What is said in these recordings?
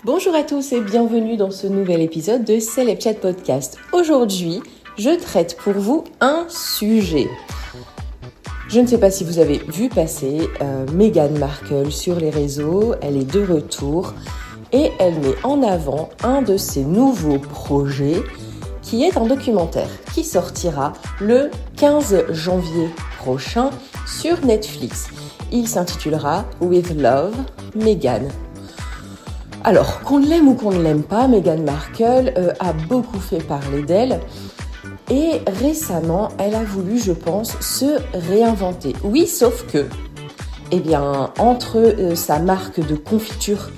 Bonjour à tous et bienvenue dans ce nouvel épisode de Celeb Chat Podcast. Aujourd'hui, je traite pour vous un sujet. Je ne sais pas si vous avez vu passer Meghan Markle sur les réseaux, elle est de retour et elle met en avant un de ses nouveaux projets qui est un documentaire qui sortira le 15 janvier prochain sur Netflix. Il s'intitulera With Love, Meghan. Alors, qu'on l'aime ou qu'on ne l'aime pas, Meghan Markle a beaucoup fait parler d'elle et récemment, elle a voulu, je pense, se réinventer. Oui, sauf que, entre sa marque de confiture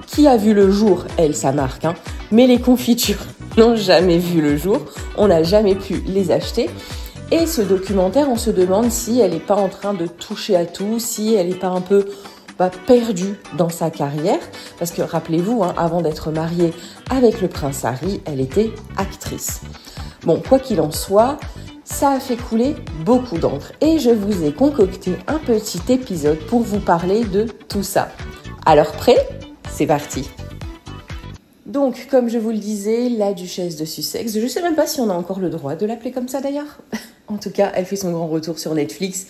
qui a vu le jour, elle, sa marque, mais les confitures n'ont jamais vu le jour, on n'a jamais pu les acheter. Et ce documentaire, on se demande si elle n'est pas en train de toucher à tout, si elle n'est pas un peu perdue dans sa carrière. Parce que rappelez-vous, avant d'être mariée avec le prince Harry, elle était actrice. Bon, quoi qu'il en soit, ça a fait couler beaucoup d'encre. Et je vous ai concocté un petit épisode pour vous parler de tout ça. Alors prêt ? C'est parti. Donc, comme je vous le disais, la duchesse de Sussex, je ne sais même pas si on a encore le droit de l'appeler comme ça d'ailleurs. En tout cas, elle fait son grand retour sur Netflix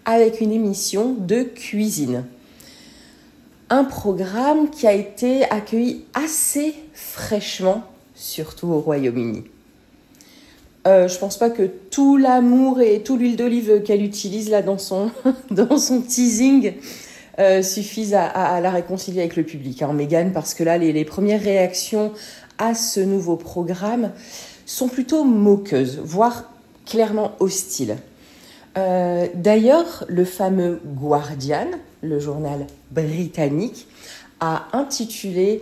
avec une émission de cuisine. Un programme qui a été accueilli assez fraîchement, surtout au Royaume-Uni. Je pense pas que tout l'amour et toute l'huile d'olive qu'elle utilise là dans son teasing suffisent à la réconcilier avec le public, Meghan, parce que là, les premières réactions à ce nouveau programme sont plutôt moqueuses, voire clairement hostiles. D'ailleurs, le fameux Guardian, le journal britannique, a intitulé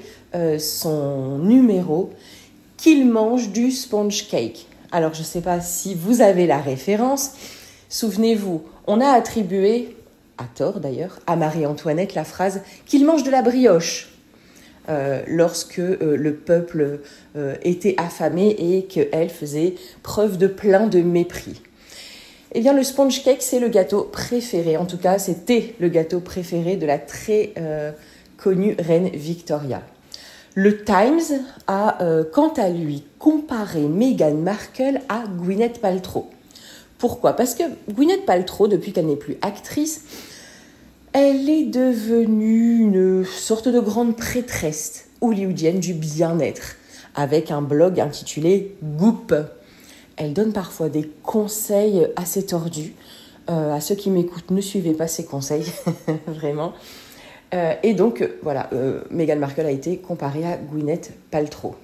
son numéro « Qu'il mange du sponge cake ». Alors, je ne sais pas si vous avez la référence. Souvenez-vous, on a attribué, à tort d'ailleurs, à Marie-Antoinette la phrase « qu'il mange de la brioche » lorsque le peuple était affamé et qu'elle faisait preuve de plein de mépris. Eh bien, le sponge cake, c'est le gâteau préféré. En tout cas, c'était le gâteau préféré de la très connue reine Victoria. Le Times a, quant à lui, comparé Meghan Markle à Gwyneth Paltrow. Pourquoi ? Parce que Gwyneth Paltrow, depuis qu'elle n'est plus actrice, elle est devenue une sorte de grande prêtresse hollywoodienne du bien-être, avec un blog intitulé Goop. Elle donne parfois des conseils assez tordus. À ceux qui m'écoutent, ne suivez pas ces conseils, vraiment. Et donc, Meghan Markle a été comparée à Gwyneth Paltrow.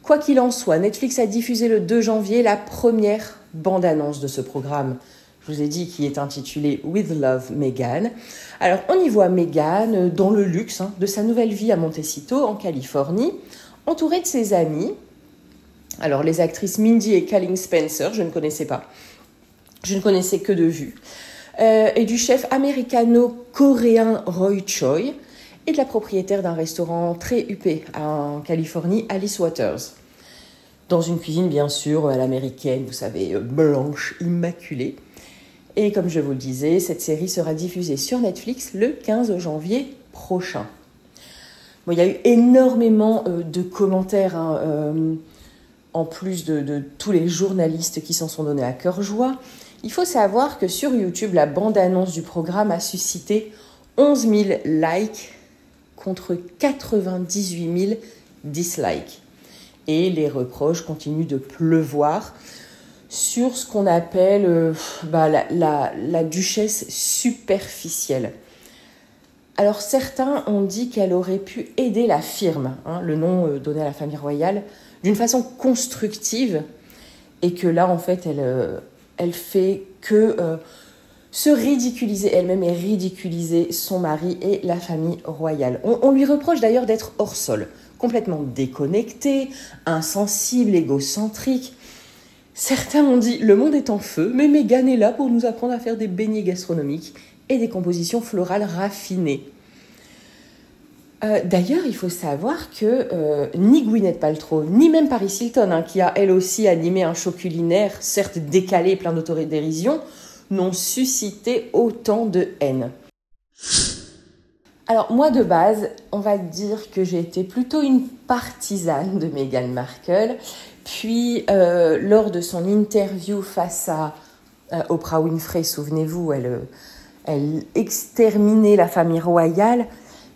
Quoi qu'il en soit, Netflix a diffusé le 2 janvier la première bande-annonce de ce programme. Je vous ai dit qu'il est intitulé With Love, Meghan. Alors, on y voit Meghan dans le luxe de sa nouvelle vie à Montecito, en Californie, entourée de ses amis. Alors, les actrices Mindy et Kaling Spencer, je ne connaissais pas. Je ne connaissais que de vue. Et du chef américano-coréen Roy Choi et de la propriétaire d'un restaurant très huppé en Californie, Alice Waters. Dans une cuisine, bien sûr, à l'américaine, vous savez, blanche, immaculée. Et comme je vous le disais, cette série sera diffusée sur Netflix le 15 janvier prochain. Bon, il y a eu énormément de commentaires, en plus de tous les journalistes qui s'en sont donnés à cœur joie. Il faut savoir que sur YouTube, la bande-annonce du programme a suscité 11 000 likes contre 98 000 dislikes. Et les reproches continuent de pleuvoir sur ce qu'on appelle la duchesse superficielle. Alors certains ont dit qu'elle aurait pu aider la firme, le nom donné à la famille royale, d'une façon constructive, et que là, en fait, elle fait que se ridiculiser elle-même et ridiculiser son mari et la famille royale. On lui reproche d'ailleurs d'être hors sol, complètement déconnectée, insensible, égocentrique. Certains ont dit « le monde est en feu, mais Meghan est là pour nous apprendre à faire des beignets gastronomiques et des compositions florales raffinées ». D'ailleurs, il faut savoir que ni Gwyneth Paltrow, ni même Paris Hilton, qui a elle aussi animé un show culinaire, certes décalé et plein d'autodérision, n'ont suscité autant de haine. Alors moi de base, on va dire que j'ai été plutôt une partisane de Meghan Markle. Puis lors de son interview face à Oprah Winfrey, souvenez-vous, elle exterminait la famille royale.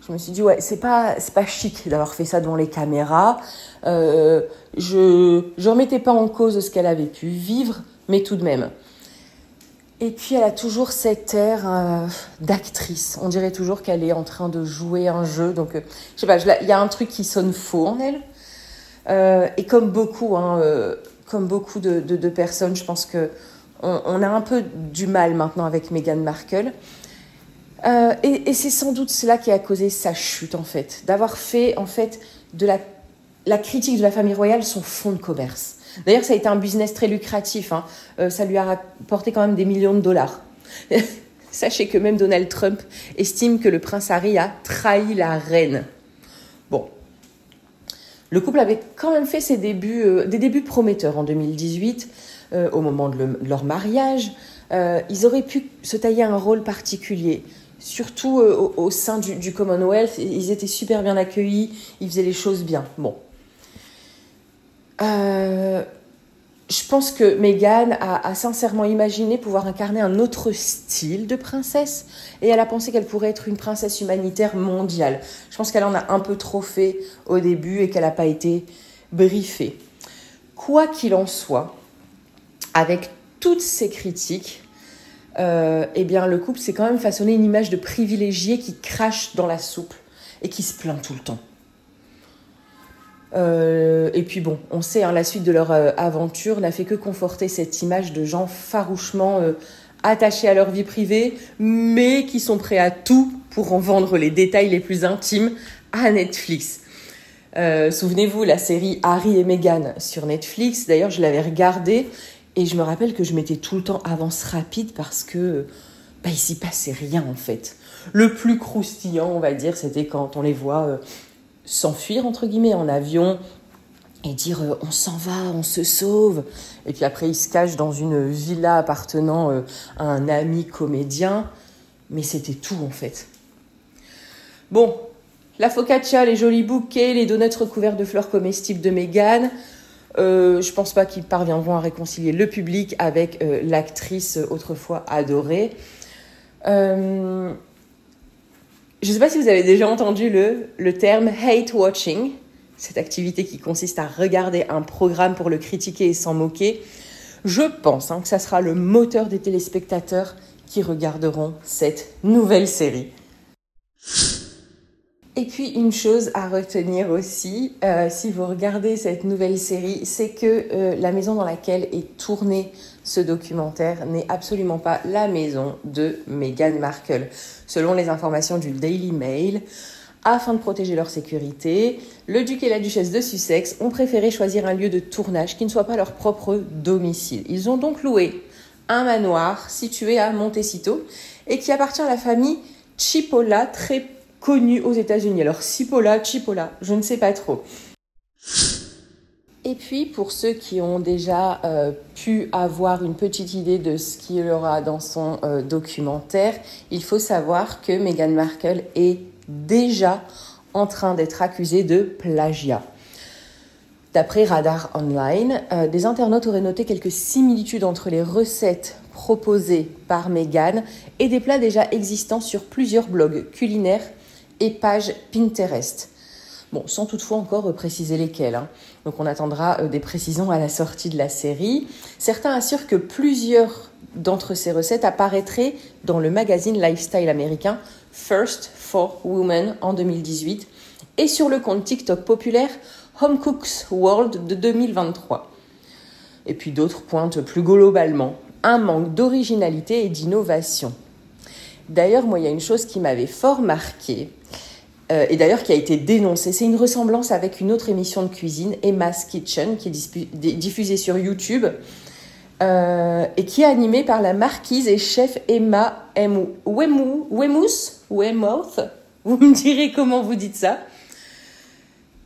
Je me suis dit, ouais, c'est pas chic d'avoir fait ça devant les caméras. Je remettais pas en cause ce qu'elle avait pu vivre, mais tout de même. Et puis, elle a toujours cet air d'actrice. On dirait toujours qu'elle est en train de jouer un jeu. Donc, je sais pas, il y a un truc qui sonne faux en elle. Et comme beaucoup de personnes, je pense que on a un peu du mal maintenant avec Meghan Markle. Et c'est sans doute cela qui a causé sa chute, en fait. D'avoir fait, en fait, de la critique de la famille royale son fonds de commerce. D'ailleurs, ça a été un business très lucratif. Ça lui a rapporté quand même des millions de dollars. Sachez que même Donald Trump estime que le prince Harry a trahi la reine. Bon. Le couple avait quand même fait des débuts prometteurs en 2018, au moment de leur mariage. Ils auraient pu se tailler un rôle particulier, surtout au sein du Commonwealth. Ils étaient super bien accueillis, ils faisaient les choses bien. Bon. Je pense que Meghan a sincèrement imaginé pouvoir incarner un autre style de princesse et elle a pensé qu'elle pourrait être une princesse humanitaire mondiale. Je pense qu'elle en a un peu trop fait au début et qu'elle n'a pas été briefée. Quoi qu'il en soit, avec toutes ces critiques, eh bien, le couple s'est quand même façonné une image de privilégié qui crache dans la soupe et qui se plaint tout le temps. Et puis bon, on sait, la suite de leur aventure n'a fait que conforter cette image de gens farouchement attachés à leur vie privée, mais qui sont prêts à tout pour en vendre les détails les plus intimes à Netflix. Souvenez-vous, la série Harry et Meghan sur Netflix, d'ailleurs je l'avais regardée et je me rappelle que je mettais tout le temps avance rapide parce que il s'y passait rien en fait. Le plus croustillant, on va dire, c'était quand on les voit s'enfuir entre guillemets en avion et dire on s'en va, on se sauve, et puis après ils se cachent dans une villa appartenant à un ami comédien, mais c'était tout en fait. Bon, la focaccia, les jolis bouquets, les donuts recouverts de fleurs comestibles de Meghan, je pense pas qu'ils parviendront à réconcilier le public avec l'actrice autrefois adorée. Je ne sais pas si vous avez déjà entendu le terme hate watching, cette activité qui consiste à regarder un programme pour le critiquer et s'en moquer. Je pense que ça sera le moteur des téléspectateurs qui regarderont cette nouvelle série. Et puis une chose à retenir aussi, si vous regardez cette nouvelle série, c'est que la maison dans laquelle est tourné ce documentaire n'est absolument pas la maison de Meghan Markle. Selon les informations du Daily Mail, afin de protéger leur sécurité, le duc et la duchesse de Sussex ont préféré choisir un lieu de tournage qui ne soit pas leur propre domicile. Ils ont donc loué un manoir situé à Montecito et qui appartient à la famille Cipolla, très connue aux États-Unis. Alors Cipolla, je ne sais pas trop. Et puis, pour ceux qui ont déjà pu avoir une petite idée de ce qu'il y aura dans son documentaire, il faut savoir que Meghan Markle est déjà en train d'être accusée de plagiat. D'après Radar Online, des internautes auraient noté quelques similitudes entre les recettes proposées par Meghan et des plats déjà existants sur plusieurs blogs culinaires et pages Pinterest. Bon, sans toutefois encore préciser lesquels. Donc on attendra des précisions à la sortie de la série. Certains assurent que plusieurs d'entre ces recettes apparaîtraient dans le magazine lifestyle américain First for Women en 2018 et sur le compte TikTok populaire Home Cooks World de 2023. Et puis d'autres pointent plus globalement un manque d'originalité et d'innovation. D'ailleurs, moi, il y a une chose qui m'avait fort marquée, et d'ailleurs qui a été dénoncée, c'est une ressemblance avec une autre émission de cuisine, Emma's Kitchen, qui est diffusée sur YouTube, et qui est animée par la marquise et chef Emma Weymouth, vous me direz comment vous dites ça.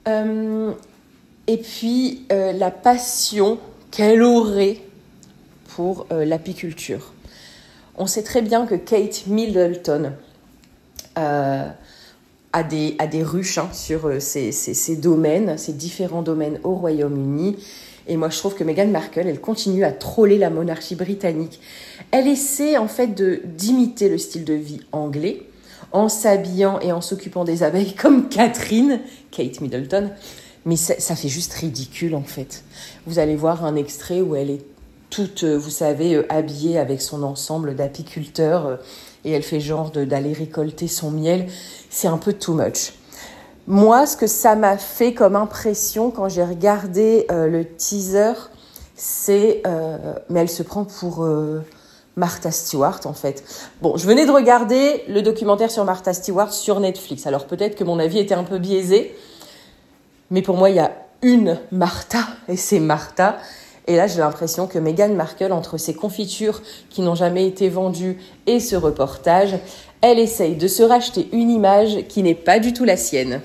Et puis la passion qu'elle aurait pour l'apiculture. On sait très bien que Kate Middleton a des ruches sur ces domaines, ces différents domaines au Royaume-Uni. Et moi, je trouve que Meghan Markle, elle continue à troller la monarchie britannique. Elle essaie en fait d'imiter le style de vie anglais en s'habillant et en s'occupant des abeilles comme Kate Middleton. Mais ça fait juste ridicule en fait. Vous allez voir un extrait où elle est toute, vous savez, habillée avec son ensemble d'apiculteurs et elle fait genre d'aller récolter son miel. C'est un peu too much. Moi, ce que ça m'a fait comme impression quand j'ai regardé le teaser, c'est... mais elle se prend pour Martha Stewart, en fait. Bon, je venais de regarder le documentaire sur Martha Stewart sur Netflix. Alors peut-être que mon avis était un peu biaisé, mais pour moi, il y a une Martha, et c'est Martha. Et là, j'ai l'impression que Meghan Markle, entre ses confitures qui n'ont jamais été vendues et ce reportage, elle essaye de se racheter une image qui n'est pas du tout la sienne.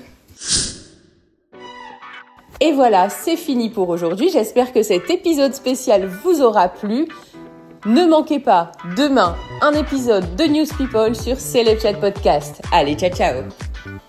Et voilà, c'est fini pour aujourd'hui. J'espère que cet épisode spécial vous aura plu. Ne manquez pas, demain, un épisode de News People sur C'est le Chat Podcast. Allez, ciao, ciao!